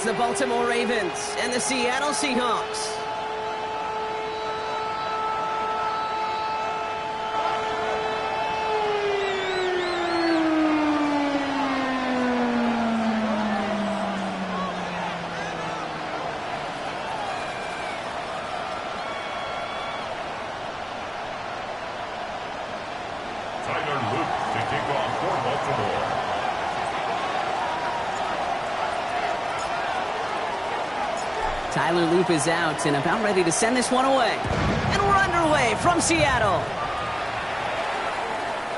It's the Baltimore Ravens and the Seattle Seahawks. Tyler Loop is out and about ready to send this one away. And we're underway from Seattle.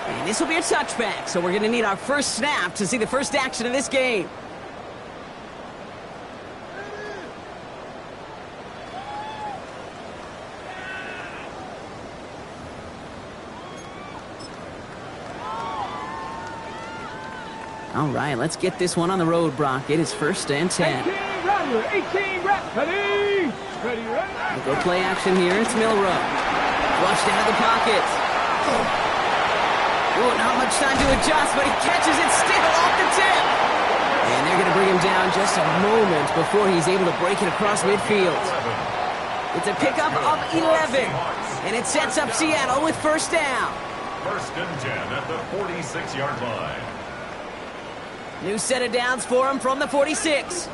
And this will be a touchback, so we're going to need our first snap to see the first action of this game. All right, let's get this one on the road, Brock. It is 1st and 10. 18 reps, ready, ready. We'll go play action here. It's Milrow. Flushed out of the pocket. Oh, not much time to adjust, but he catches it still off the tip. And they're going to bring him down just a moment before he's able to break it across midfield. It's a pickup of 11, and it sets up Seattle with first down. 1st and 10 at the 46-yard line. New set of downs for him from the 46.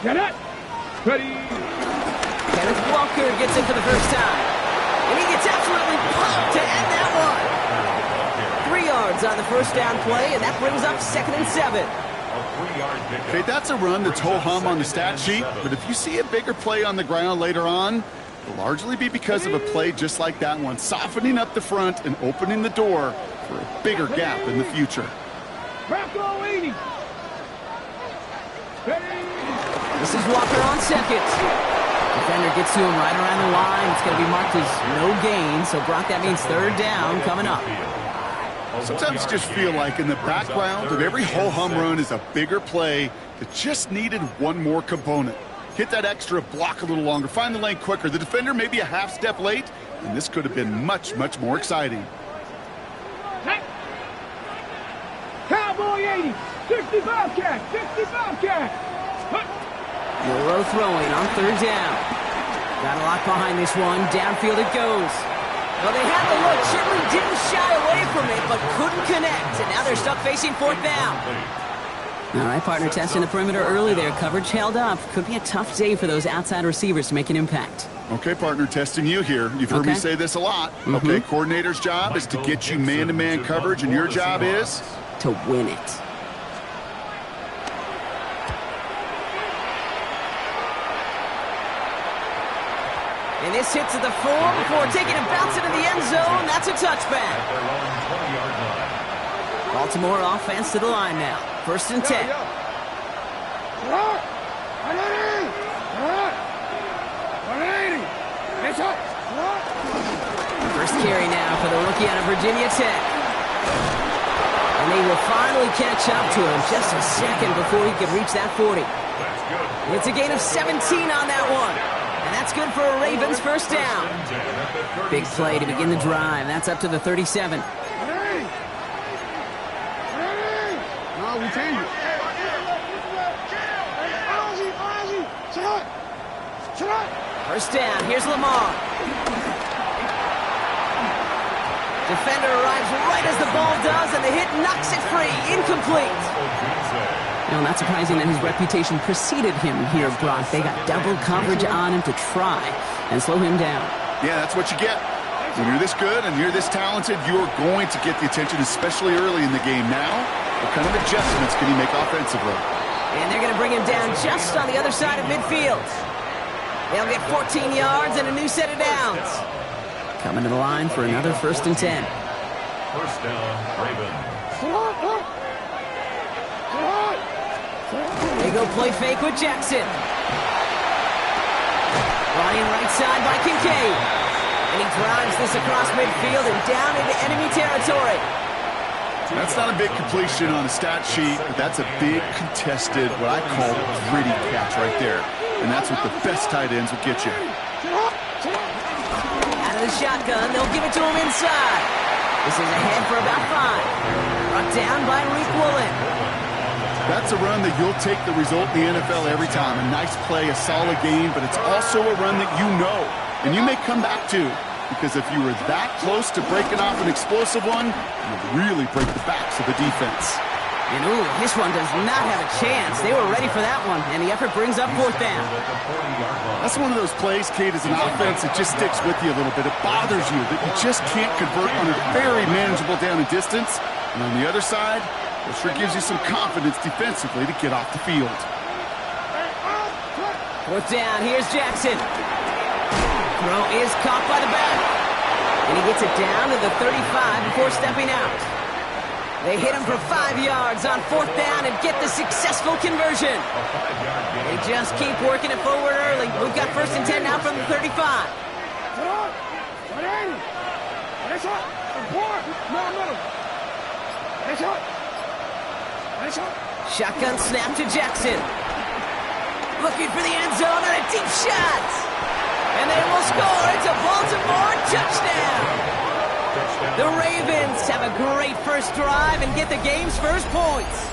Get it. Ready. Kenneth Walker gets it for the first time. And he gets absolutely pumped to end that one. 3 yards on the first down play, and that brings up 2nd and 7. Okay, that's a run that's ho-hum on the stat sheet, but if you see a bigger play on the ground later on, it'll largely be because of a play just like that one, softening up the front and opening the door for a bigger gap in the future. This is Walker on second. Defender gets to him right around the line. It's going to be marked as no gain, so Brock, that means 3rd down coming up. Sometimes you just feel like in the background of every ho-hum run is a bigger play that just needed one more component. Hit that extra block a little longer, find the lane quicker. The defender may be a half step late, and this could have been much, much more exciting. Cowboy 80, 65 cat, 65 cat. Milrow throwing on 3rd down. Got a lot behind this one. Downfield it goes. Well, they had the look. Certainly didn't shy away from it, but couldn't connect. And now they're stuck facing 4th down. All right, partner, testing the perimeter early there. Coverage held up. Could be a tough day for those outside receivers to make an impact. Okay, partner, testing you here. You've heard me say this a lot. Okay, coordinator's job is to get you man-to-man coverage, and your job is? To win it. And this hits at the 4 before taking a bounce into the end zone. That's a touchback. Baltimore offense to the line now. 1st and 10. First carry now for the rookie out of Virginia Tech. And they will finally catch up to him just a second before he could reach that 40. It's a gain of 17 on that one. And that's good for a Ravens first down. Big play to begin the drive. That's up to the 37. First down. Here's Lamar. Defender arrives right as the ball does, and the hit knocks it free. Incomplete. You know, not surprising that his reputation preceded him here, Brock. They got double coverage on him to try and slow him down. Yeah, that's what you get. When you're this good and you're this talented, you're going to get the attention, especially early in the game. Now, what kind of adjustments can he make offensively? And they're going to bring him down just on the other side of midfield. They'll get 14 yards and a new set of downs. Coming to the line for another 1st and 10. First down, Ravens. They go play fake with Jackson. Running right side by Kincaid. And he drives this across midfield and down into enemy territory. That's not a big completion on a stat sheet, but that's a big contested, what I call gritty catch right there. And that's what the best tight ends will get you. Out of the shotgun, they'll give it to him inside. This is ahead for about 5. Brought down by Reek Woolen. That's a run that you'll take the result in the NFL every time. A nice play, a solid game, but it's also a run that you know and you may come back to, because if you were that close to breaking off an explosive one, you'd really break the backs of the defense. And ooh, this one does not have a chance. They were ready for that one, and the effort brings up fourth down. That's one of those plays, Kate, as an offense that just sticks with you a little bit. It bothers you that you just can't convert on a very manageable down and distance. And on the other side, it sure gives you some confidence defensively to get off the field. Fourth down, here's Jackson. Throw is caught by the back. And he gets it down to the 35 before stepping out. They hit him for 5 yards on fourth down and get the successful conversion. They just keep working it forward early. We've got first and 10 now from the 35. Shotgun snap to Jackson. Looking for the end zone and a deep shot. And they will score. It's a Baltimore touchdown. The Ravens have a great first drive and get the game's first points.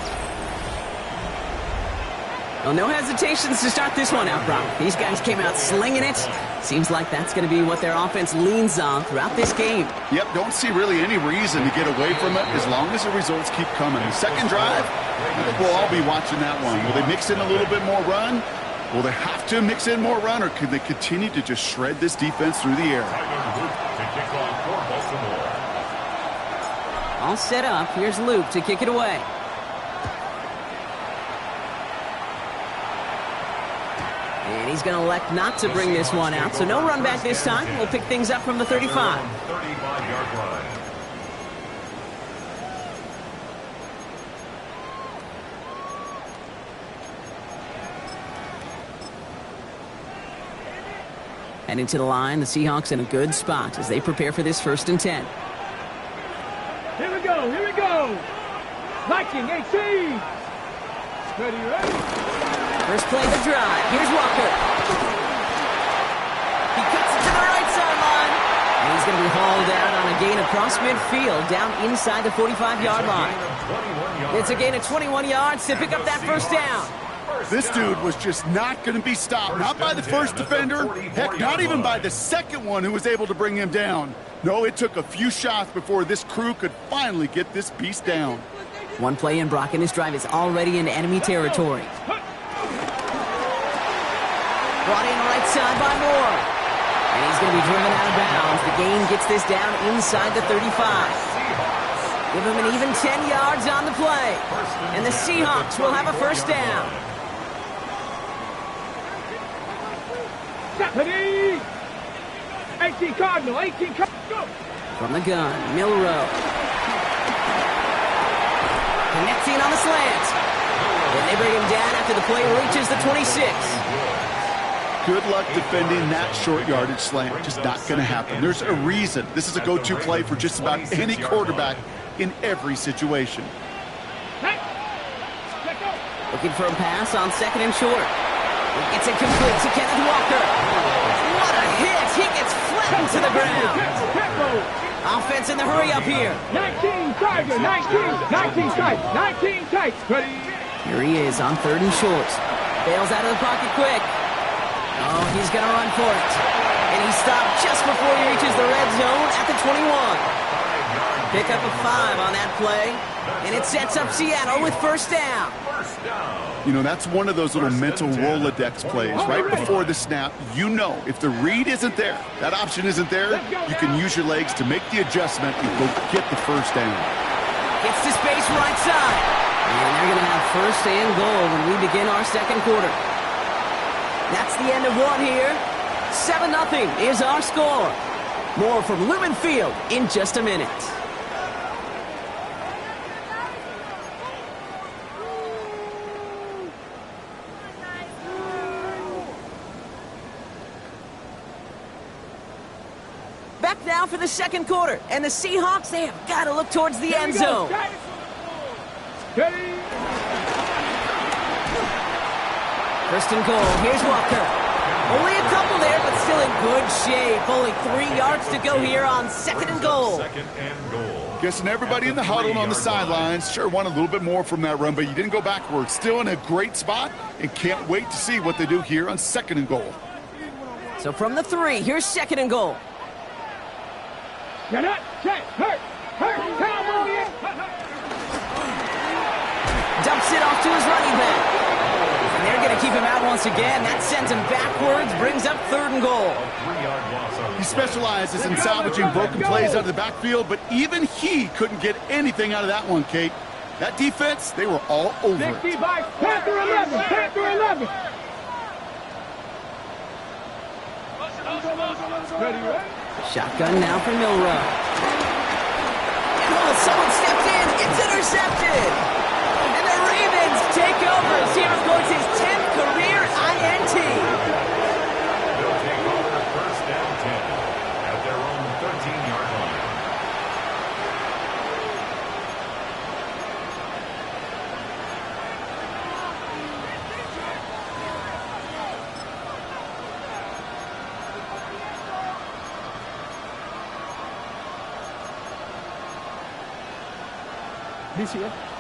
Well, no hesitations to start this one out, Brock. These guys came out slinging it. Seems like that's going to be what their offense leans on throughout this game. Yep, don't see really any reason to get away from it as long as the results keep coming. The second drive, I think we'll all be watching that one. Will they mix in a little bit more run? Will they have to mix in more run, or can they continue to just shred this defense through the air? All set up. Here's Luke to kick it away. And he's going to elect not to bring this one out, so no run back this time. We'll pick things up from the 35. 35-yard line. Heading to the line, the Seahawks in a good spot as they prepare for this first and 10. Here we go, here we go. Viking 18. Ready. First play of the drive. Here's Walker. He cuts it to the right sideline. And he's going to be hauled out on a gain across midfield down inside the 45-yard line. It's a gain of 21 yards to pick up that first down. This dude was just not going to be stopped. Not by the first defender. Heck, not even by the second one who was able to bring him down. No, it took a few shots before this crew could finally get this beast down. One play in Brock, and his drive is already in enemy territory. Brought in right side by Moore. And he's going to be driven out of bounds. The gain gets this down inside the 35. Give him an even 10 yards on the play. And the Seahawks will have a first down. 18 Cardinal, 18 Cardinal. From the gun, Milrow. Connecting on the slant. And they bring him down after the play reaches the 26. Good luck defending that short yardage slant. Just not going to happen. There's a reason. This is a go-to play for just about any quarterback in every situation. Looking for a pass on second and short. It's incomplete to Kenneth Walker. What a hit! He gets flattened to the ground. Offense in the hurry up here. 19 Tiger, 19 tight, 19 tight. Ready. Here he is on third and short. Bails out of the pocket quick. Oh, he's going to run for it. And he stopped just before he reaches the red zone at the 21. Pick up a 5 on that play. And it sets up Seattle with first down. You know, that's one of those little mental Rolodex plays. Right before the snap, you know if the read isn't there, that option isn't there, you can use your legs to make the adjustment and go get the first down. Gets to space right side. And they're going to have first and goal when we begin our second quarter. That's the end of one here. 7-0 is our score. More from Lumen Field in just a minute. Back now for the second quarter. And the Seahawks, they have got to look towards the end zone. First and goal. Here's Walker. Only a couple there, but still in good shape. Only 3 yards to go here on second and goal. Second and goal. Guessing everybody in the huddle on the sidelines sure want a little bit more from that run, but you didn't go backwards. Still in a great spot and can't wait to see what they do here on second and goal. So from the 3, here's second and goal. You're not check. Hurt. Dumps it off to his running back. And they're going to keep him out once again. That sends him backwards, brings up third and goal. He specializes in salvaging broken plays out of the backfield, but even he couldn't get anything out of that one, Kate. That defense, they were all over it. 65, Panther 11, Panther 11. Shotgun now for Milrow. Oh, someone stepped in. It's intercepted. And the Ravens take over as he records his 10th career INT. They'll take over first down 10 at their own 13-yard line.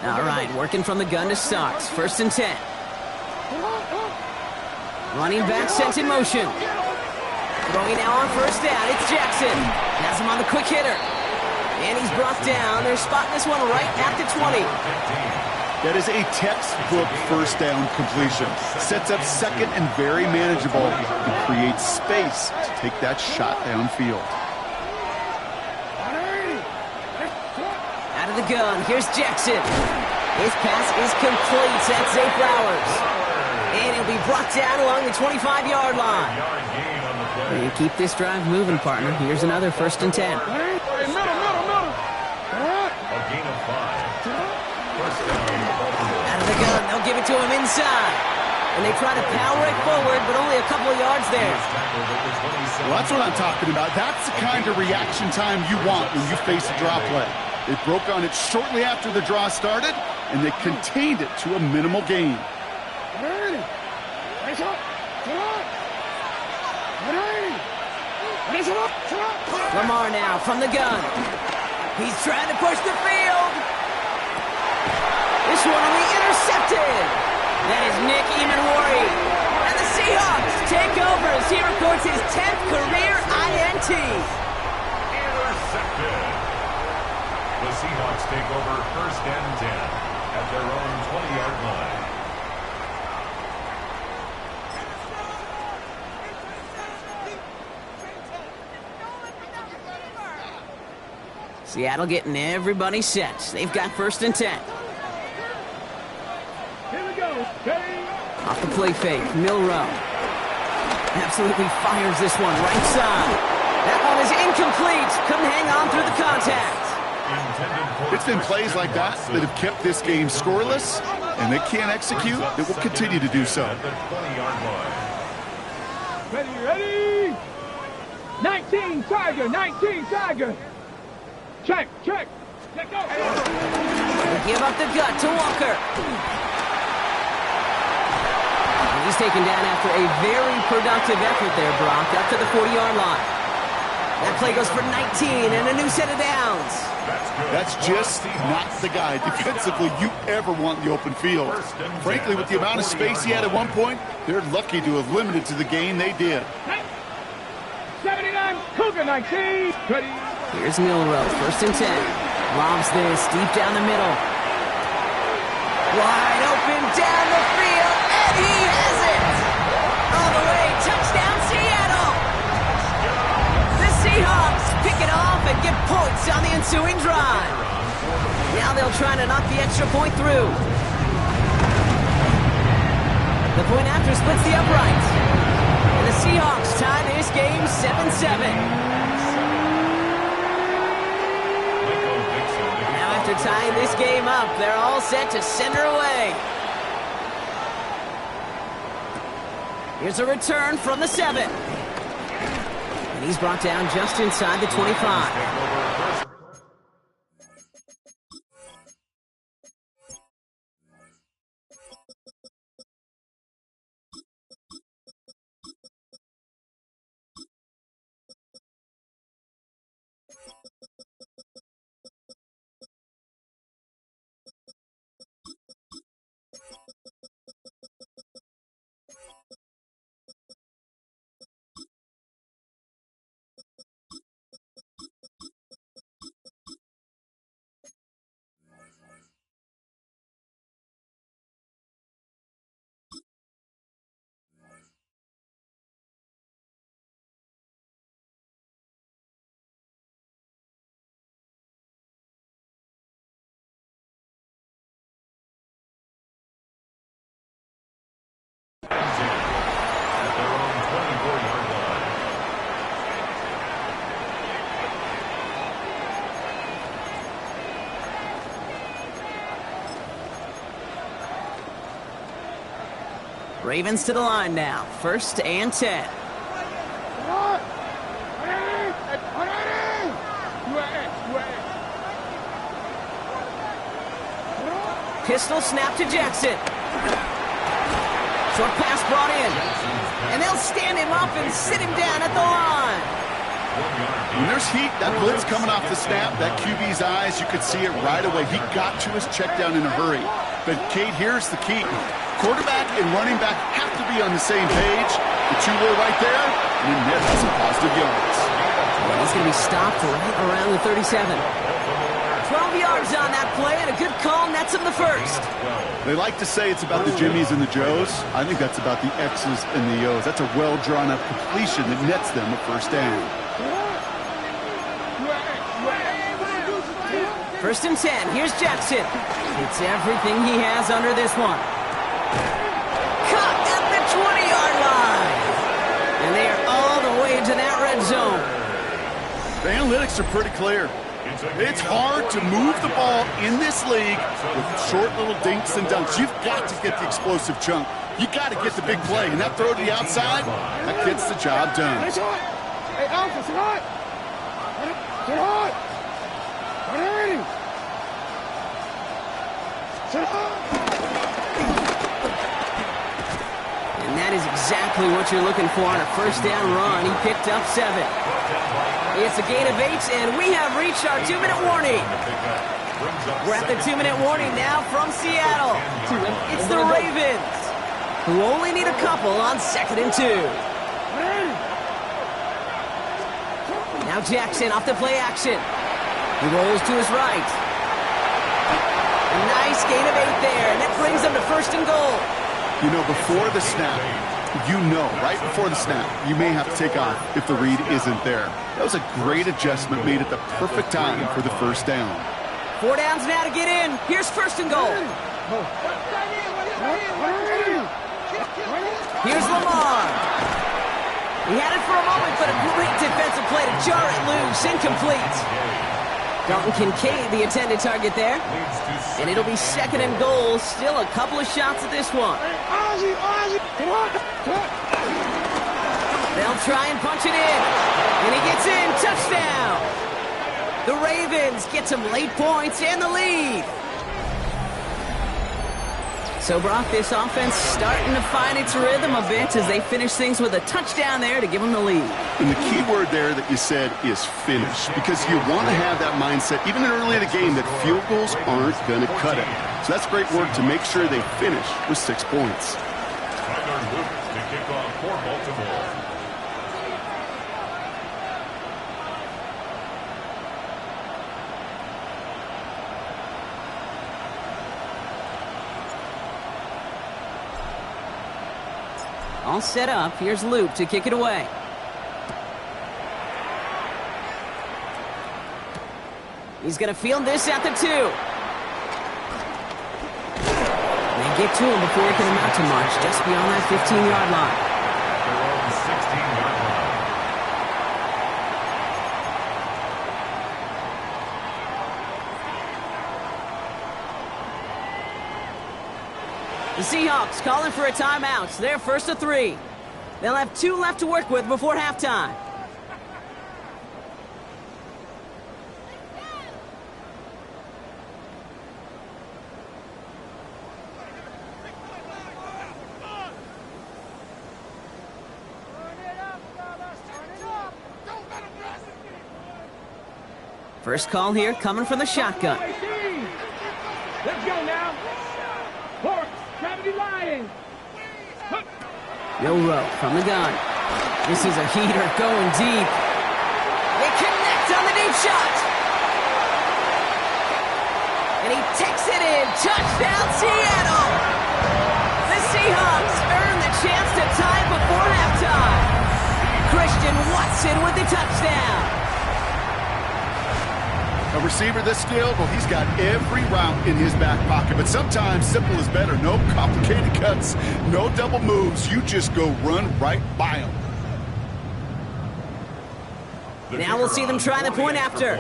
All right, working from the gun to start. First and 10. Running back sent in motion. Throwing now on first down. It's Jackson. Has him on the quick hitter. And he's brought down. They're spotting this one right at the 20. That is a textbook first down completion. Sets up second and very manageable and creates space to take that shot downfield. Out of the gun, here's Jackson. His pass is complete. That's Zay Flowers. And he'll be brought down along the 25-yard line. You keep this drive moving, partner. Here's another first and 10. A gain of 5. First down. Out of the gun, they'll give it to him inside. And they try to power it forward, but only a couple of yards there. Well, that's what I'm talking about. That's the kind of reaction time you want when you face a draw play. They broke on it shortly after the draw started, and they contained it to a minimal gain. Lamar now from the gun. He's trying to push the field. This one will be intercepted. That is Nick Emanwari. And the Seahawks take over as he records his 10th career INT. Intercepted. The Seahawks take over first and 10 at their own 20-yard line. Seattle getting everybody set. They've got first and 10. Here we go. Off the play fake, Milrow. Absolutely fires this one right side. That one is incomplete. Couldn't hang on through the contact. It's been plays like that that have kept this game scoreless, and they can't execute. They will continue to do so. Ready? 19 Tiger. Check. Let go. They give up the gut to Walker. And he's taken down after a very productive effort there, Brock, up to the 40-yard line. That play goes for 19 and a new set of downs. That's just not the guy defensively you ever want in the open field. Frankly, with the amount of space he had at one point, they're lucky to have limited to the gain they did. 79 Cougar 19. Ready? Here's Milrow, first and 10. Lobs this deep down the middle. Wide open down the field, and he has it! All the way, touchdown Seattle! The Seahawks pick it off and get points on the ensuing drive. Now they'll try to knock the extra point through. The point after splits the uprights. And the Seahawks tie this game 7-7. After tying this game up, they're all set to send her away. Here's a return from the 7. And he's brought down just inside the 25. Ravens to the line now. 1st and 10. Pistol snap to Jackson. Short pass brought in. And they'll stand him up and sit him down at the line. When there's heat, that blitz coming off the snap, that QB's eyes, you could see it right away. He got to his check down in a hurry. But, Kate, here's the key. Quarterback and running back have to be on the same page. The two were right there, and he nets some positive yards. Well, he's going to be stopped right around the 37. 12 yards on that play, and a good call nets him the first. They like to say it's about the Jimmies and the Joes. I think that's about the X's and the O's. That's a well-drawn-up completion that nets them a first down. 1st and 10. Here's Jackson. It's everything he has under this one. Cut at the 20-yard line. And they are all the way to that red zone. The analytics are pretty clear. It's hard to move the ball in this league with short little dinks and dunks. You've got to get the explosive chunk. You got to get the big play. And that throw to the outside, that gets the job done. Hey, Alpha, sit hot! Sit hot! What are you? Sit hot! And that is exactly what you're looking for on a first down run. He picked up 7. It's a gain of 8, and we have reached our 2-minute warning. We're at the 2-minute warning now from Seattle. It's the Ravens, who only need a couple on 2nd and 2. Now Jackson off the play action. He rolls to his right. A nice gain of 8 there, and that brings them to 1st and goal. You know, before the snap, right before the snap, you may have to take off if the read isn't there. That was a great adjustment made at the perfect time for the first down. 4 downs now to get in. Here's 1st and goal. Here's Lamar. He had it for a moment, but a great defensive play to jar it loose. Incomplete. Dalton Kincaid, the intended target there. And it'll be 2nd and goal. Still a couple of shots at this one. They'll try and punch it in. And he gets in. Touchdown. The Ravens get some late points and the lead. So, Brock, this offense starting to find its rhythm a bit as they finish things with a touchdown there to give them the lead. And the key word there that you said is finish, because you want to have that mindset, even early in the game, that field goals aren't going to cut it. So that's great work to make sure they finish with 6 points. Tyler Luke to kick off for Baltimore. All set up. Here's Luke to kick it away. He's going to field this at the 2. They get to him before he can amount to much, just beyond that 15-yard line. Their own 16-yard line. The Seahawks calling for a timeout. They're 1st and 3. They'll have 2 left to work with before halftime. First call here coming from the shotgun. Let's go now. Horse, Gravity Lion. Milrow from the gun. This is a heater going deep. They connect on the deep shot. And he takes it in. Touchdown, Seattle. The Seahawks earn the chance to tie before halftime. Christian Watson with the touchdown. A receiver this skilled, well, he's got every route in his back pocket. But sometimes simple is better. No complicated cuts, no double moves. You just go run right by him. Now we'll see them try the point after.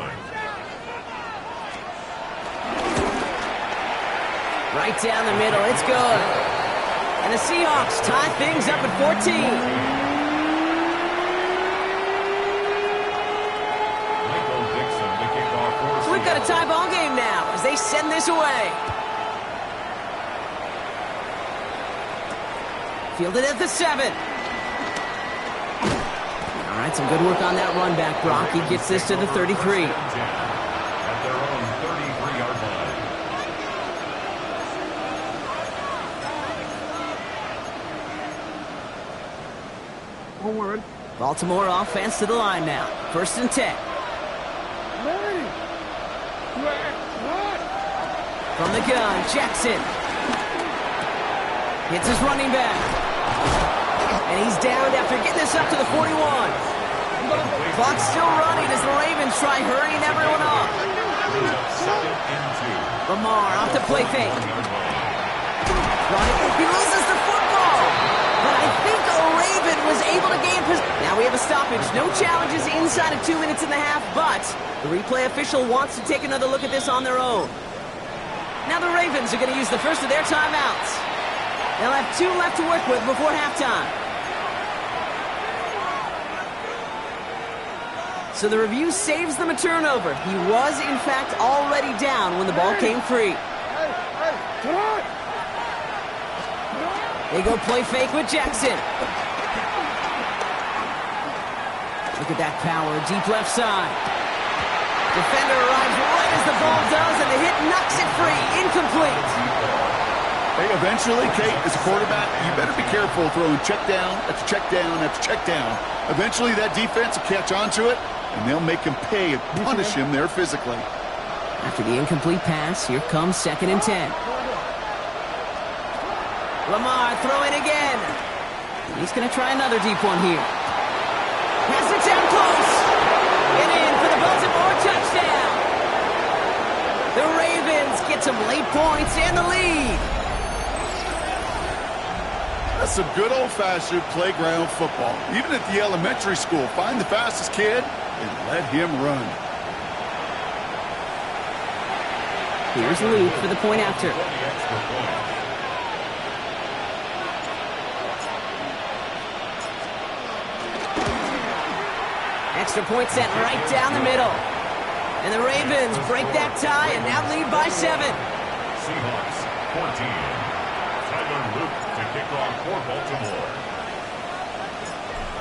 Right down the middle. It's good. And the Seahawks tie things up at 14. So we've got a tie ball game now as they send this away. Fielded at the 7. All right, some good work on that run back, Brock. He gets this to the 33. At their own 33-yard line. Forward. Baltimore offense to the line now. 1st and 10. From the gun, Jackson. Hits his running back. And he's down after getting this up to the 41. Clock's still running as the Ravens try hurrying everyone up. Lamar off to play fake. He loses the football. But I think a Raven was able to gain possession. Now we have a stoppage. No challenges inside of 2 minutes and a half, but the replay official wants to take another look at this on their own. Now the Ravens are going to use the first of their timeouts. They'll have 2 left to work with before halftime. So the review saves them a turnover. He was, in fact, already down when the ball came free. They go play fake with Jackson. Look at that power, deep left side. Defender arrives right as the ball does, and the hit knocks it free. Incomplete. Hey, eventually, Kate, as a quarterback, you better be careful throwing check down after check down after check down. Eventually, that defense will catch on to it, and they'll make him pay and punish him there physically. After the incomplete pass, here comes 2nd and 10. Lamar throwing again. He's going to try another deep one here. Pass it down close. And in for the Baltimore touchdown. The Ravens get some late points and the lead. That's some good old-fashioned playground football. Even at the elementary school, find the fastest kid and let him run. Here's Luke for the point after. Extra point set right down the middle. And the Ravens break that tie and now lead by 7. Seahawks 14. Tyler Luke to kick off for Baltimore.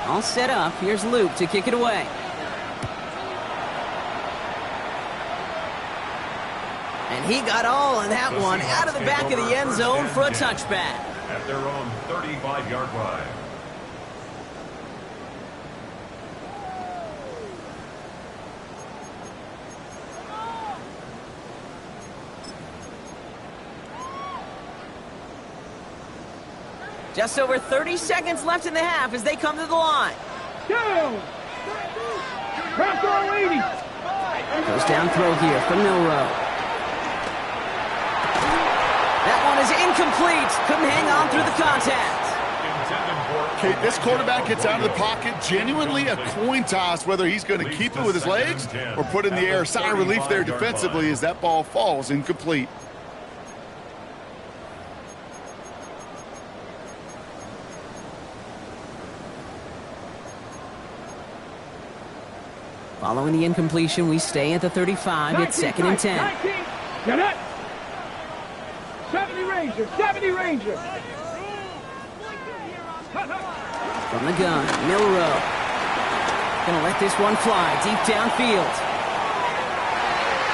All set up. Here's Luke to kick it away. And he got all of that one out of the back of the end zone for a touchback. At their own 35-yard line. Just over 30 seconds left in the half as they come to the line. Down. Back to our 80. Goes down throw here from Milrow. That one is incomplete. Couldn't hang on through the contact. Kate, this quarterback gets out of the pocket, genuinely a coin toss whether he's going to keep it with his legs or put it in the air. Sigh of relief there defensively as that ball falls incomplete. Following the incompletion, we stay at the 35. It's 2nd and 10. 19. Get it. 70 Rangers. 70 Rangers. From the gun, Milrow. Gonna let this one fly deep downfield.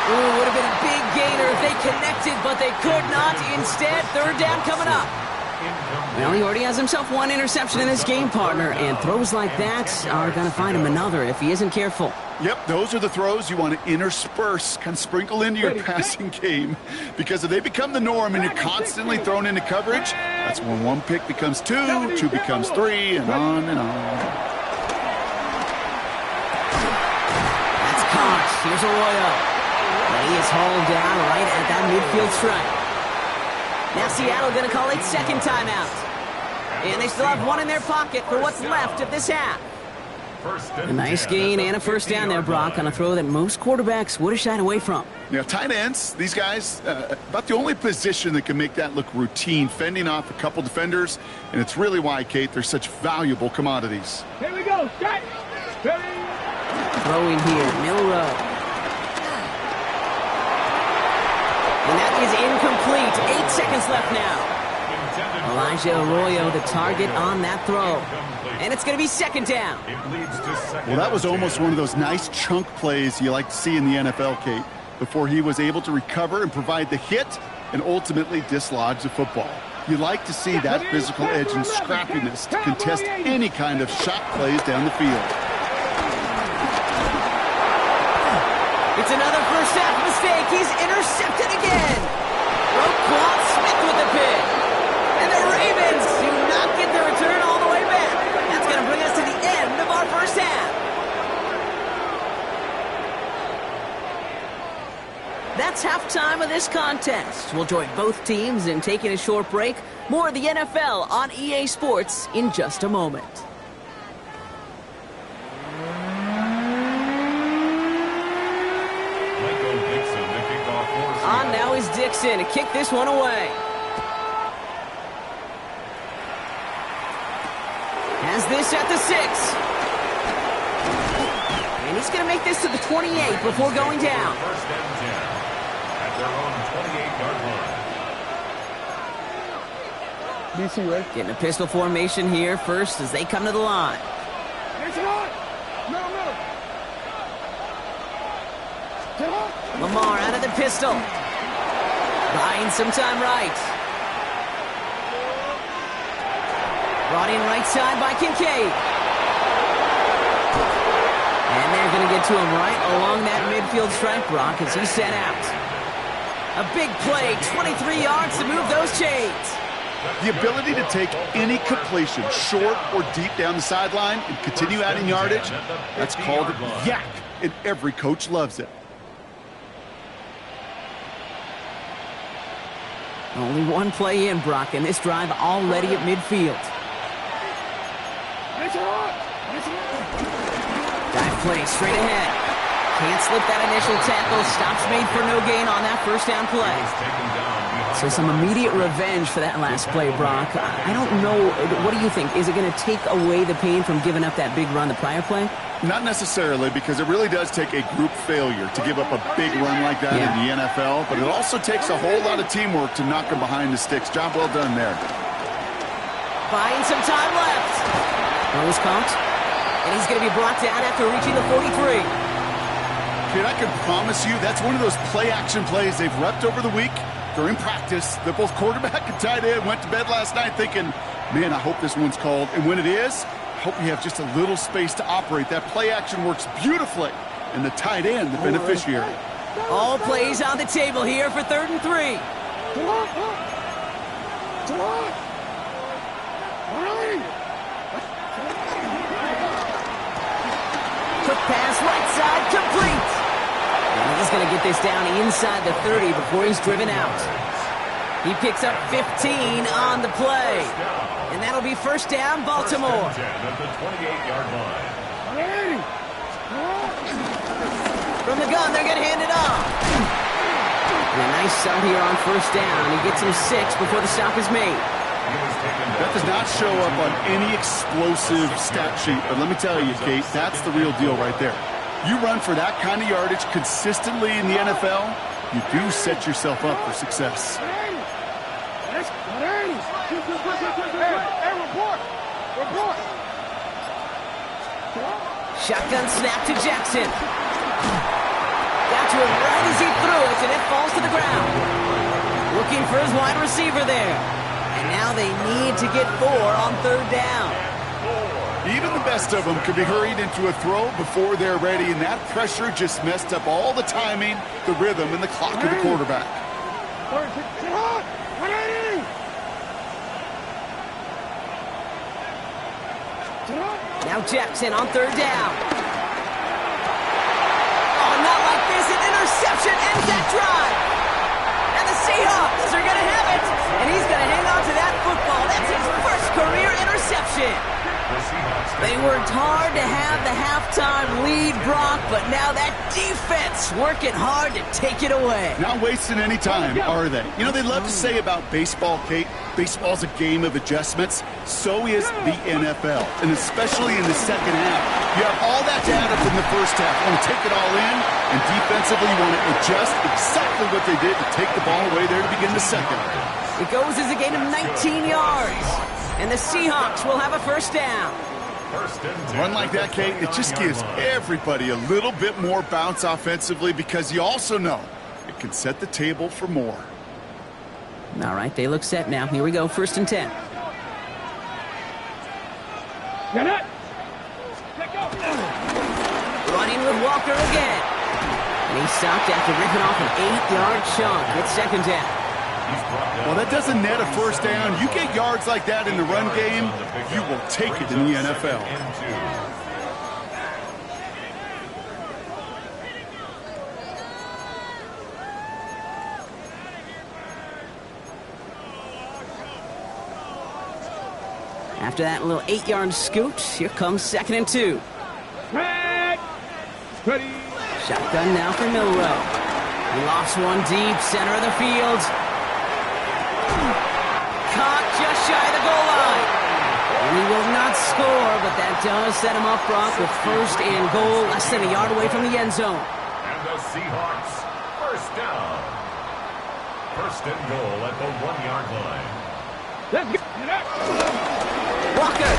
Ooh, would have been a big gainer if they connected, but they could not. Instead, 3rd down coming up. Well, he already has himself 1 interception in this game, partner, and throws like that are going to find him another if he isn't careful. Yep, those are the throws you want to intersperse, kind of sprinkle into your passing game, because if they become the norm and you're constantly thrown into coverage, that's when 1 pick becomes 2, 2 becomes 3, and on and on. That's caught. Here's Arroyo. And he is hauled down right at that midfield stripe. Now Seattle going to call it 2nd timeout. And they still have 1 in their pocket for what's left of this half. First A and nice 10 gain at the and a first down there, 50-yard Brock, line. on a throw that most quarterbacks would have shied away from. You know, tight ends, these guys, about the only position that can make that look routine, fending off a couple defenders, and it's really why, Kate, they're such valuable commodities. Here we go. Set. Ready. Throwing here, Milrow. And that is incomplete. 8 seconds left now. Elijah Arroyo, the target on that throw. And it's going to be second down. It leads to second Well, that was and almost 10. one of those nice chunk plays you like to see in the NFL, Kate, before he was able to recover and provide the hit and ultimately dislodge the football. You like to see that physical edge and scrappiness to contest any kind of shot plays down the field. It's another first half mistake. He's intercepted again. Roquan Smith with the pick. And the Ravens do not get the return all the way back. That's going to bring us to the end of our first half. That's halftime of this contest. We'll join both teams in taking a short break. More of the NFL on EA Sports in just a moment. On now is Dixon to kick this one away. Has this at the 6. And he's going to make this to the 28 before going down. First and 10 at their own 28-yard line. DC, right? Getting a pistol formation here first as they come to the line. It's on. No. Get on. Lamar out of the pistol. Buying some time right. Brought in right side by Kincaid. And they're going to get to him right along that midfield stripe, Brock, as he's sent out. A big play, 23 yards to move those chains. The ability to take any completion, short or deep down the sideline, and continue adding yardage, that's called yak, and every coach loves it. Only one play in, Brock, and this drive already at midfield. It's on. Dive play straight ahead. Can't slip that initial tackle. Stops made for no gain on that first down play. So some immediate revenge for that last play, Brock. I don't know. What do you think? Is it going to take away the pain from giving up that big run the prior play? Not necessarily, because it really does take a group failure to give up a big run like that in the NFL, but it also takes a whole lot of teamwork to knock them behind the sticks. Job well done there. Buying some time left. Nose caught. And he's going to be brought down after reaching the 43. Kid, I can promise you that's one of those play-action plays they've repped over the week during practice. That both quarterback and tight end went to bed last night thinking, man, I hope this one's called. And when it is, I hope you have just a little space to operate. That play-action works beautifully, and the tight end, the beneficiary. All plays on the table here for 3rd and 3. Quick pass, right side, complete. And he's going to get this down inside the 30 before he's driven out. He picks up 15 on the play. And that'll be first down, Baltimore. First and 10 at the 28-yard line. From the gun, they're going to hand it off. And a nice start here on first down. He gets him 6 before the stop is made. That does not show up on any explosive stat sheet, but let me tell you, Kate, that's the real deal right there. You run for that kind of yardage consistently in the NFL, you do set yourself up for success. Report. Shotgun snap to Jackson. Got to him right as he threw it, and it falls to the ground. Looking for his wide receiver there. And now they need to get 4 on 3rd down. Even the best of them could be hurried into a throw before they're ready, and that pressure just messed up all the timing, the rhythm, and the clock of the quarterback. Now Jackson on 3rd down. Oh, not like this. An interception ends that drive. And the Seahawks are going to have it. And he's going to hang on to that football. That's his first career interception. They worked hard to have the halftime lead, Brock, but now that defense working hard to take it away. Not wasting any time, are they? You know, they love to say about baseball, Kate, baseball's a game of adjustments. So is the NFL, and especially in the second half. You have all that data from the first half. You want to take it all in, and defensively you want to adjust exactly what they did to take the ball away there to begin the second. It goes as a gain of 19 yards, and the Seahawks will have a first down. Run like that, Kate, it just gives everybody a little bit more bounce offensively because you also know it can set the table for more. All right, they look set now. Here we go, 1st and 10. Running with Walker again. And he stopped after ripping off an 8-yard chunk. It's 2nd down. Well, that doesn't net a first down. You get yards like that in the run game, you will take it in the NFL. After that little 8-yard scoot, here comes 2nd and 2. Ready. Shotgun now for Milrow. He lost one deep, center of the field. Caught just shy of the goal line. And he will not score, but that does set him up, Brock, with 1st and goal, less than a yard away from the end zone. And the Seahawks, first down. 1st and goal at the 1-yard line. Let's get it. Walker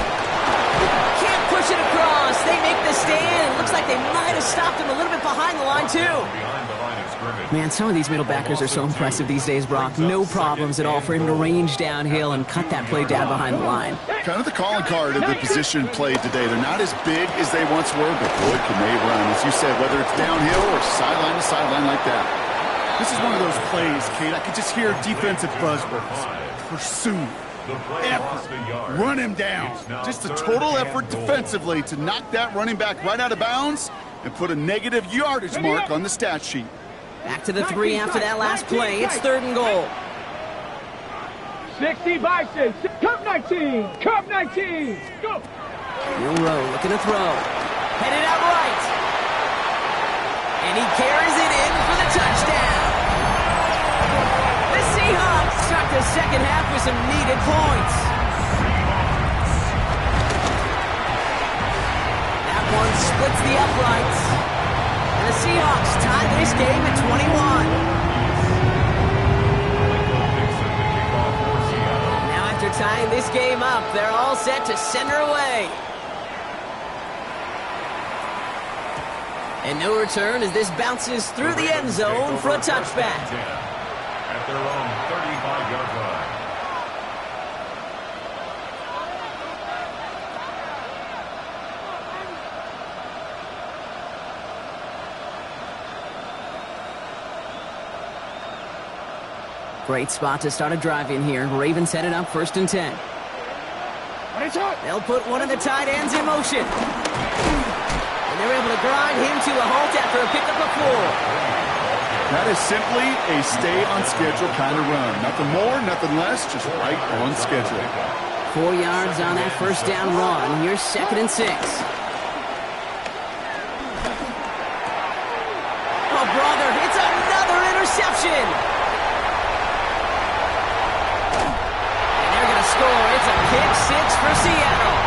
can't push it across. They make the stand. Looks like they might have stopped him a little bit behind the line, too. Behind the line of scrimmage. Man, some of these middle backers are so impressive these days, Brock. No problems at all for him to range downhill and cut that play down behind the line. Kind of the calling card of the position played today. They're not as big as they once were, but boy, can they run. As you said, whether it's downhill or sideline to sideline like that. This is one of those plays, Kate. I could just hear defensive buzzwords. Pursue. Effort. Run him down. Just a total effort defensively to knock that running back right out of bounds and put a negative yardage mark on the stat sheet. Back to the 3 after that last play. It's 3rd and goal. 60 Bison. Cup 19. Cup 19. Go. Milrow looking to throw. Headed out right. And he carries it in for the touchdown. The Seahawks start the second half with some needed points. That one splits the uprights. And the Seahawks tie this game at 21. Now after tying this game up, they're all set to send her away. And no return as this bounces through the end zone for a touchback. At their own 35-yard line. Great spot to start a drive in here. Ravens headed up 1st and 10. They'll put one of the tight ends in motion. And they're able to grind him to a halt after a pickup of 4. That is simply a stay-on-schedule kind of run. Nothing more, nothing less, just right on schedule. 4 yards on that first down run. Here's 2nd and 6. Oh, brother, it's another interception. And they're going to score. It's a pick 6 for Seattle.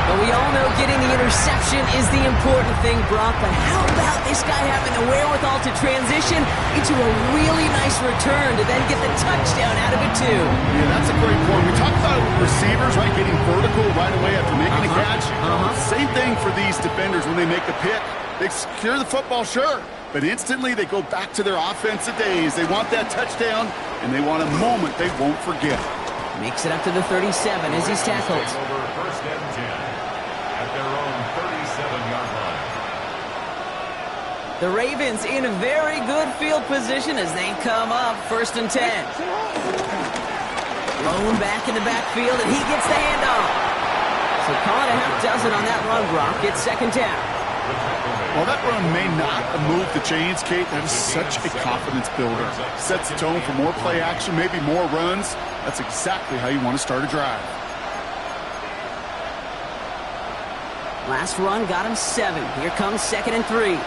But we all know getting the interception is the important thing, Brock. But how about this guy having the wherewithal to transition into a really nice return to then get the touchdown out of it, too? Yeah, that's a great point. We talk about receivers, right, getting vertical right away after making a catch. Same thing for these defenders when they make a pick. They secure the football, sure, but instantly they go back to their offensive days. They want that touchdown, and they want a moment they won't forget. Makes it up to the 37 as he's tackled. Over 1st and 10 at their own 37-yard line. The Ravens in a very good field position as they come up 1st and 10. Lone back in the backfield, and he gets the handoff. So call it a half dozen on that run, Brock. It's 2nd down. Well, that run may not have moved the chains, Kate. That is such a confidence builder. Sets the tone for more play action, maybe more runs. That's exactly how you want to start a drive. Last run got him 7. Here comes 2nd and 3.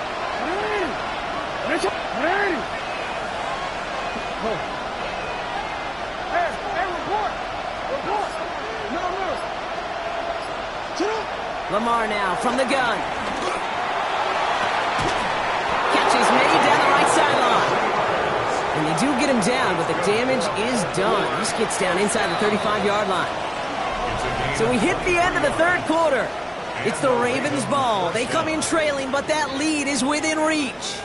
Lamar now from the gun. Catches many down the right sideline. And they do get him down, but the damage is done. He just gets down inside the 35-yard line. So we hit the end of the 3rd quarter. It's the Ravens' ball. They come in trailing, but that lead is within reach.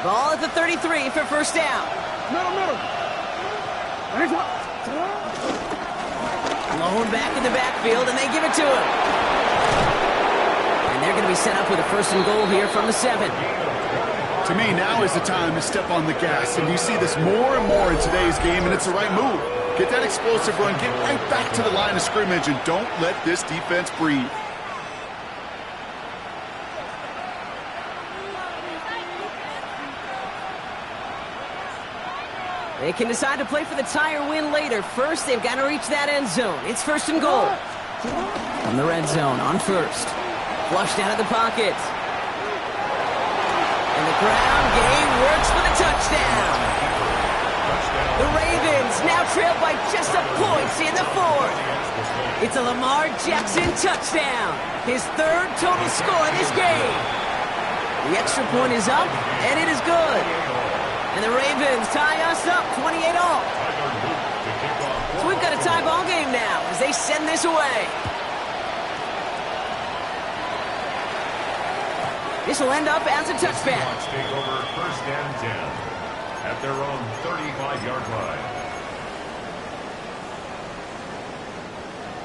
Ball at the 33 for first down. Middle. Lone back in the backfield, and they give it to him. And they're going to be set up with a 1st and goal here from the 7. To me, now is the time to step on the gas, and you see this more and more in today's game, and it's the right move. Get that explosive run, get right back to the line of scrimmage, and don't let this defense breathe. They can decide to play for the tie or win later. First, they've got to reach that end zone. It's 1st and goal. From the red zone on 1st. Flushed out of the pocket. And the ground game works for the touchdown. The Ravens now trail by just a point in the 4th. It's a Lamar Jackson touchdown. His 3rd total score in this game. The extra point is up, and it is good. And the Ravens tie us up 28-all. So we've got a tie ball game now as they send this away. This will end up as a touchback. Seahawks take over 1st and 10 at their own 35-yard line.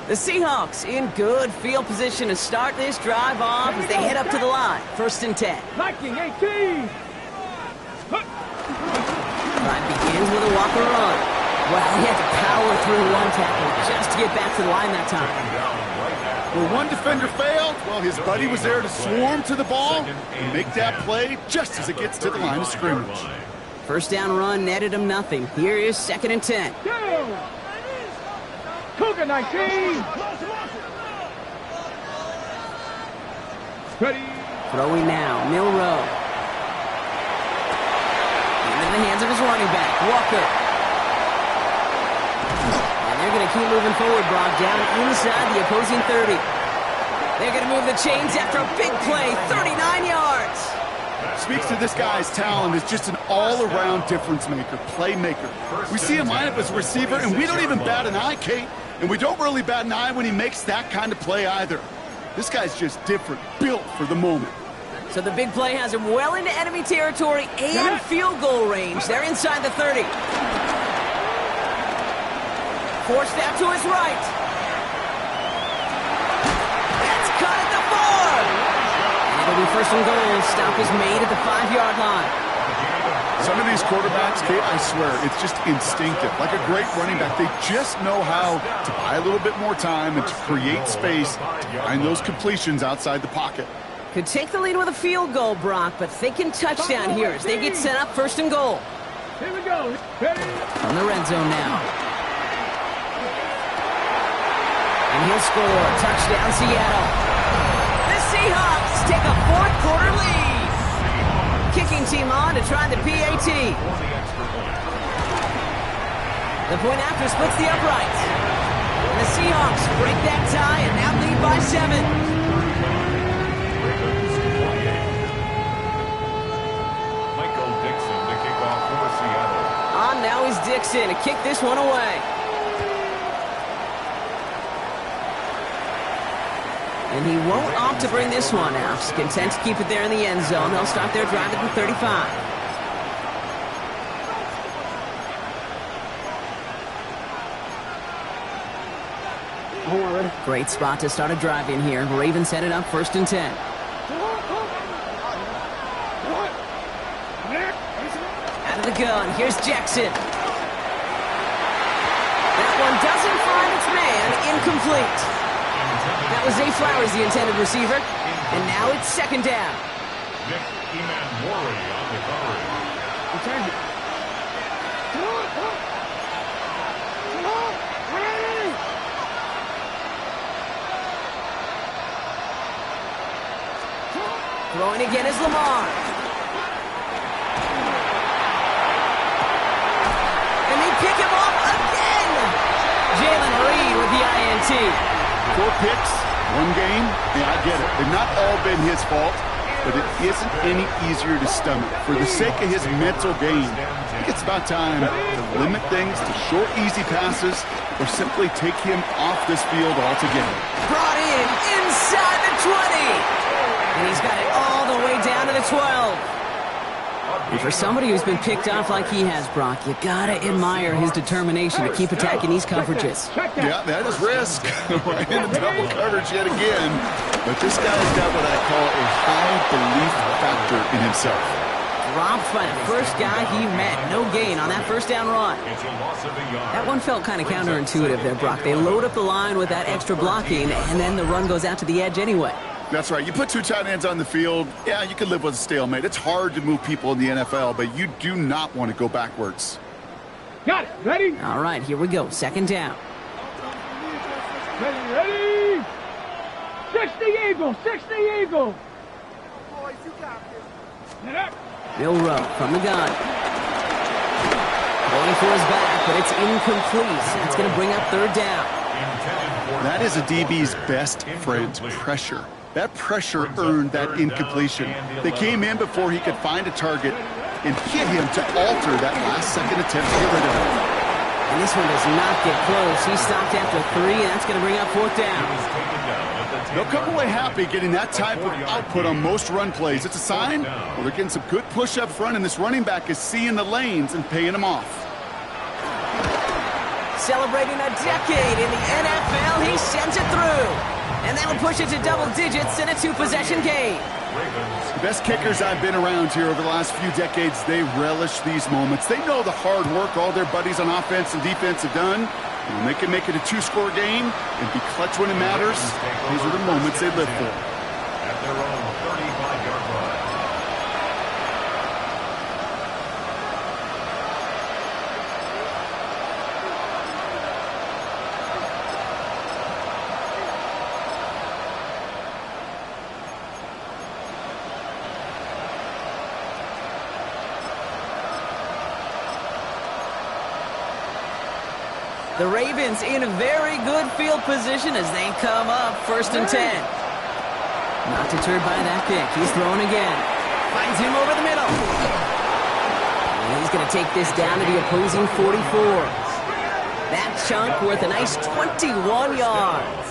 The Seahawks in good field position to start this drive off as they head up to the line. 1st and 10. Liking 18. Drive begins with a Walker run. Well, he had to power through 1 tackle just to get back to the line that time. Where one defender failed, well, his buddy was there to swarm to the ball and make that play just as it gets to the line of scrimmage. 1st down run netted him nothing. Here is 2nd and 10. Down. Cougar 19. Ready. Throwing now, Milrow. Into the hands of his running back, Walker. And they're going to keep moving forward, Brock, down inside the opposing 30. They're going to move the chains after a big play, 39 yards. Speaks to this guy's talent as just an all-around difference maker, playmaker. We see him line up as a receiver, and we don't even bat an eye, Kate. And we don't really bat an eye when he makes that kind of play either. This guy's just different, built for the moment. So the big play has him well into enemy territory and field goal range. They're inside the 30. Forced out to his right. That's caught at the 4. And it'll be 1st and goal. Stop is made at the 5-yard line. Some of these quarterbacks, Kate, I swear, it's just instinctive. Like a great running back, they just know how to buy a little bit more time and to create space to find those completions outside the pocket. Could take the lead with a field goal, Brock, but thinking touchdown here as they get set up 1st and goal. Here we go. Ready. From the red zone now. And he'll score. Touchdown, Seattle. The Seahawks take a 4th quarter lead. Kicking team on to try the PAT. The point after splits the uprights. And the Seahawks break that tie and now lead by 7. On now is Dixon to kick this one away. And he won't opt to bring this one out. He's content to keep it there in the end zone. They'll start their drive at the 35. Great spot to start a drive in here. Ravens headed up 1st and 10. Out of the gun, here's Jackson. That one doesn't find its man, incomplete. That was Zay Flowers, the intended receiver. And now it's 2nd down. Change it. Come on, come on. Come on. Ready. Throwing again is Lamar. And they pick him off again. Jalen Reed with the INT. 4 picks, 1 game. Yeah, I get it. They've not all been his fault, but it isn't any easier to stomach. For the sake of his mental game, I think it's about time to limit things to short, easy passes or simply take him off this field altogether. Brought in inside the 20. And he's got it all the way down to the 12. And for somebody who's been picked off like he has, Brock, you gotta admire his determination to keep attacking these coverages. Yeah, that is risk. We're in a double coverage yet again. But this guy's got what I call a high belief factor in himself. Dropped by the first guy he met. No gain on that first down run. It's a loss of a yard. That one felt kind of counterintuitive there, Brock. They load up the line with that extra blocking, and then the run goes out to the edge anyway. That's right. You put 2 tight ends on the field, yeah, you can live with a stalemate. It's hard to move people in the NFL, but you do not want to go backwards. Got it. Ready? All right, here we go. Second down. Ready. 60 Eagle. 60 Eagle. Boys, you got this. Get up. Bill Rowe from the gun. Going for his back, but it's incomplete. That's going to bring up third down. That is a DB's best friend, pressure. That pressure earned that incompletion. They came in before he could find a target and hit him to alter that last-second attempt to get rid of him. And this one does not get close. He stopped after 3, and that's going to bring up fourth down. They'll come away happy getting that type of output on most run plays. It's a sign, well, they're getting some good push up front, and this running back is seeing the lanes and paying them off. Celebrating a decade in the NFL, he sends it through. And that'll push it to double digits in a 2-possession game. The best kickers I've been around here over the last few decades, they relish these moments. They know the hard work all their buddies on offense and defense have done. And when they can make it a 2-score game and be clutch when it matters, these are the moments they live for. At their own 35-yard line. The Ravens in a very good field position as they come up 1st and 10. Not deterred by that pick. He's throwing again. Finds him over the middle. And he's going to take this down to the opposing 44. That chunk worth a nice 21 yards.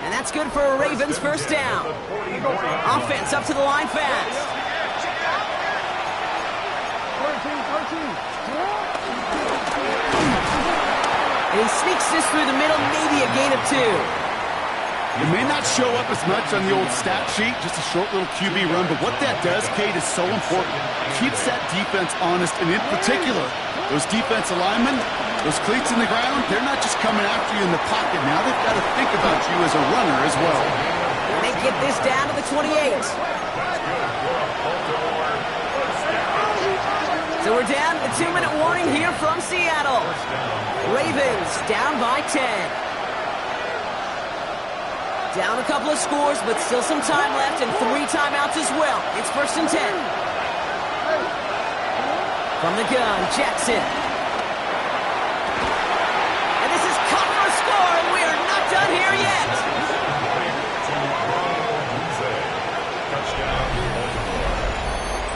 And that's good for a Ravens first down. Offense up to the line fast. 13. And he sneaks this through the middle, maybe a gain of 2. It may not show up as much on the old stat sheet, just a short little QB run, but what that does, Kate, is so important. Keeps that defense honest, and in particular, those defensive linemen, those cleats in the ground, they're not just coming after you in the pocket. Now they've got to think about you as a runner as well. And they get this down to the 28. So we're down to the 2-minute warning here from Seattle. Ravens down by 10. Down a couple of scores, but still some time left and 3 timeouts as well. It's 1st and 10. From the gun, Jackson. And this is caught for a score, and we are not done here yet.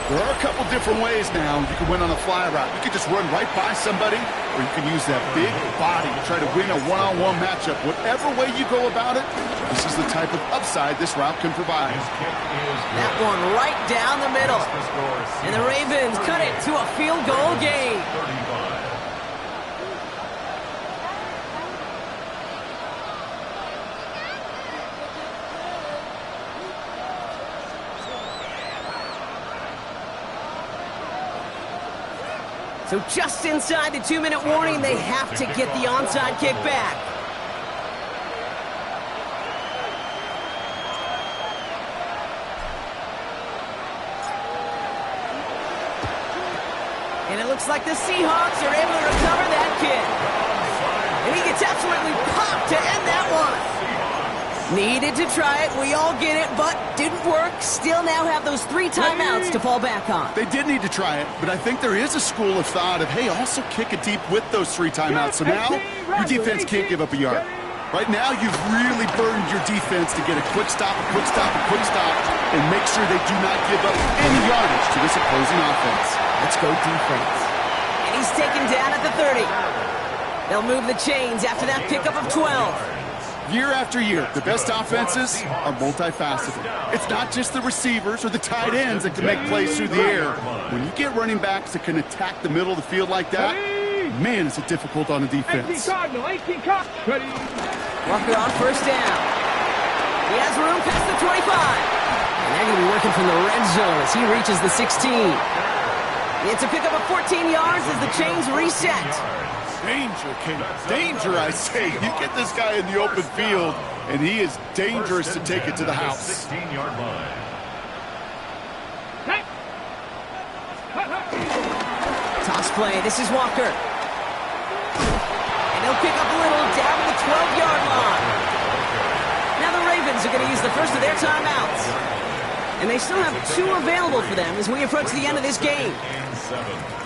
There are a couple different ways now you can win on a fly route. You can just run right by somebody, or you can use that big body to try to win a one-on-one matchup. Whatever way you go about it, this is the type of upside this route can provide. That one right down the middle. And the Ravens cut it to a field goal game. So just inside the 2-minute warning, they have to get the onside kick back. And it looks like the Seahawks are able to recover that kick. And he gets absolutely popped to end that one. Needed to try it, we all get it, but didn't work. Still now have those 3 timeouts to fall back on. They did need to try it, but I think there is a school of thought of, hey, also kick it deep with those 3 timeouts. So now your defense can't give up a yard. Right now, you've really burdened your defense to get a quick stop, a quick stop, a quick stop, and make sure they do not give up any yardage to this opposing offense. Let's go defense. And he's taken down at the 30. They'll move the chains after that pickup of 12. Year after year, the best offenses are multifaceted. It's not just the receivers or the tight ends that can make plays through the air. When you get running backs that can attack the middle of the field like that, man, is it difficult on the defense. Walker on first down. He has room past the 25. And they're going to be working from the red zone as he reaches the 16. It's a pickup of 14 yards as the chains reset. Danger, King. Danger, I say. You get this guy in the open field, and he is dangerous to take it to the house. 16-yard line. Toss play. This is Walker. And he'll pick up a little down to the 12-yard line. Now the Ravens are going to use the first of their timeouts. And they still have 2 available for them as we approach the end of this game.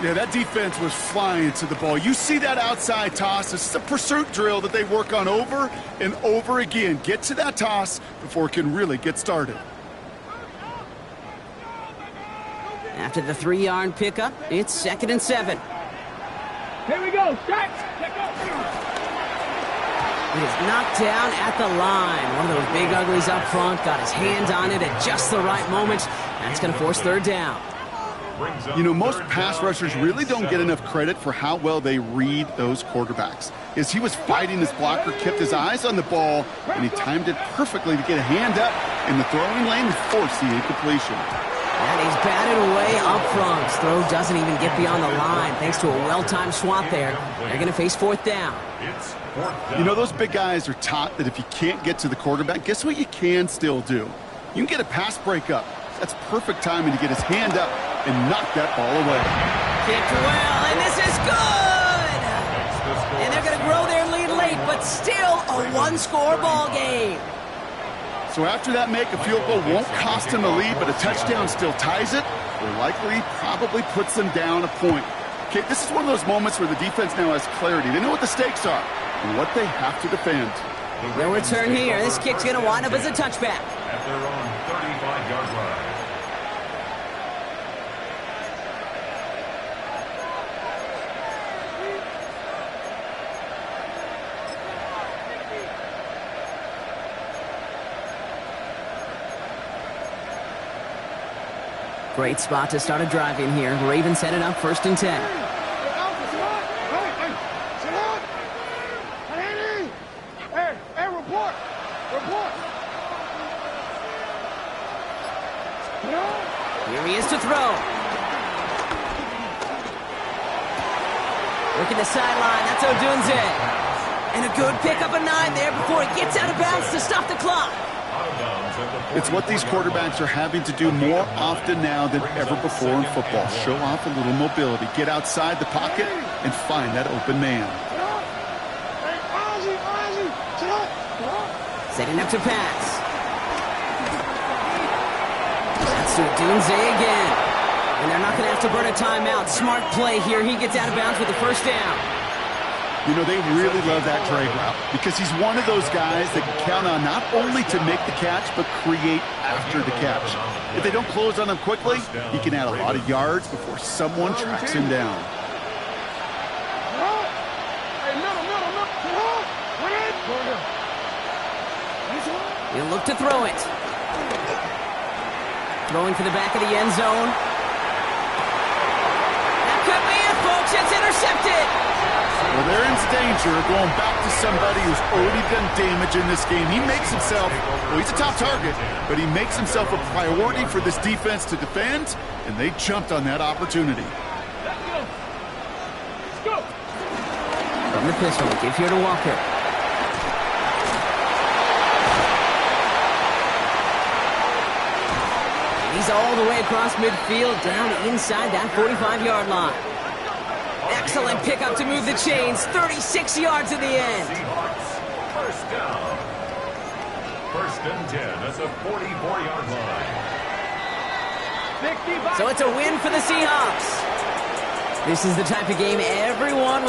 Yeah, that defense was flying to the ball. You see that outside toss. This is a pursuit drill that they work on over and over again. Get to that toss before it can really get started. After the 3-yard pickup, it's 2nd and 7. Here we go. Strike. It is knocked down at the line. One of those big uglies up front got his hand on it at just the right moment. That's going to force 3rd down. You know, most pass rushers really don't get enough credit for how well they read those quarterbacks. As he was fighting his blocker, kept his eyes on the ball, and he timed it perfectly to get a hand up in the throwing lane and force the incompletion. And he's batted away up front. His throw doesn't even get beyond the line thanks to a well-timed swat there. They're going to face 4th down. You know, those big guys are taught that if you can't get to the quarterback, guess what you can still do? You can get a pass breakup. That's perfect timing to get his hand up and knock that ball away. Kicked well, and this is good! And they're going to grow their lead late, but still a 1-score ball game. So after that make, a field goal won't cost him the lead, but a touchdown still ties it, or likely probably puts them down a point. Okay, this is one of those moments where the defense now has clarity. They know what the stakes are and what they have to defend. No return here. This kick's going to wind up as a touchback. At their own 35-yard line. Great spot to start a drive in here. Ravens headed up 1st and 10. Hey, report. Here he is to throw. Working the sideline. That's Odunze. And a good pickup of 9 there before he gets out of bounds to stop the clock. It's what these quarterbacks are having to do more often now than ever before in football. Show off a little mobility. Get outside the pocket and find that open man. Setting up to pass. That's Odunze again. And they're not going to have to burn a timeout. Smart play here. He gets out of bounds with the 1st down. You know, they really love that drag route because he's one of those guys that can count on not only to make the catch, but create after the catch. If they don't close on him quickly, he can add a lot of yards before someone tracks him down. He'll look to throw it. Throwing for the back of the end zone. That could be it, folks. It's intercepted. Well, they're in danger of going back to somebody who's already done damage in this game. He makes himself, well, he's a top target, but he makes himself a priority for this defense to defend, and they jumped on that opportunity. Let's go. From the pistol, give here to Walker. And he's all the way across midfield, down inside that 45-yard line. Excellent pickup to move the chains. 36 yards in the end. Seahawks, first down. First and 10 at the 44-yard line. So it's a win for the Seahawks. This is the type of game everyone was